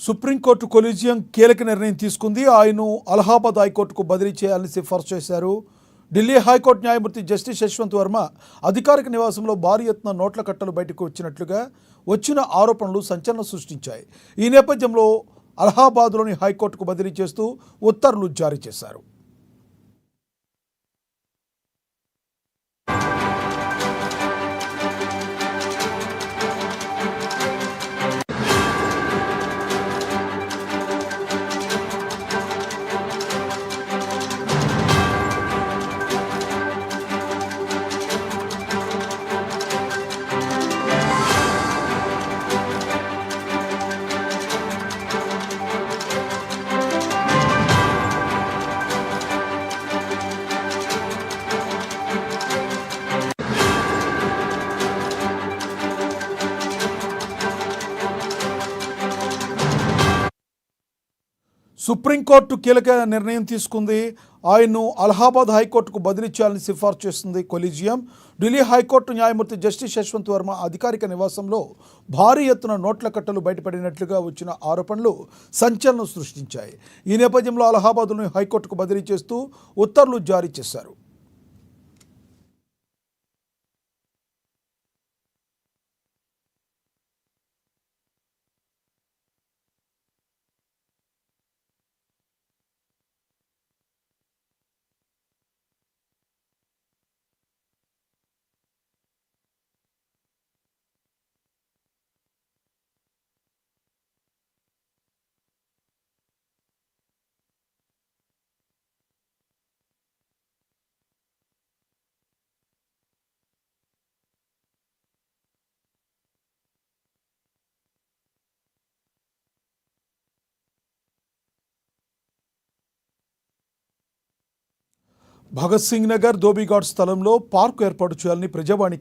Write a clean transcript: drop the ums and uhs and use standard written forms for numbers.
Supreme court collegium కీలక నిర్ణయం తీసుకుంది. ఆయన్ను అలహాబాద్ హైకోర్టుకు బదిలీ చేయాలని సిఫార్సు చేశారు. ఢిల్లీ హైకోర్టు న్యాయమూర్తి జస్టిస్ యశ్వంత్ వర్మ అధికారిక నివాసంలో భారీ ఎత్తున నోట్ల కట్టలు బయటకు వచ్చినట్లుగా వచ్చిన ఆరోపణలు సంచలనం సృష్టించాయి. ఈ నేపథ్యంలో అలహాబాద్లోని హైకోర్టుకు బదిలీ చేస్తూ ఉత్తర్వులు జారీ చేశారు. సుప్రీంకోర్టు కీలక నిర్ణయం తీసుకుంది. ఆయన్ను అలహాబాద్ హైకోర్టుకు బదిలీ చేయాలని సిఫార్సు చేస్తుంది కొలీజియం. ఢిల్లీ హైకోర్టు న్యాయమూర్తి జస్టిస్ యశ్వంత్ వర్మ అధికారిక నివాసంలో భారీ ఎత్తున నోట్ల కట్టలు బయటపడినట్లుగా వచ్చిన ఆరోపణలు సంచలనం సృష్టించాయి. ఈ నేపథ్యంలో అలహాబాద్లోని హైకోర్టుకు బదిలీ చేస్తూ ఉత్తర్వులు జారీ చేశారు. భగత్ సింగ్ నగర్ ధోబీఘాట్ స్థలంలో పార్కు ఏర్పాటు చేయాలని ప్రజావాణి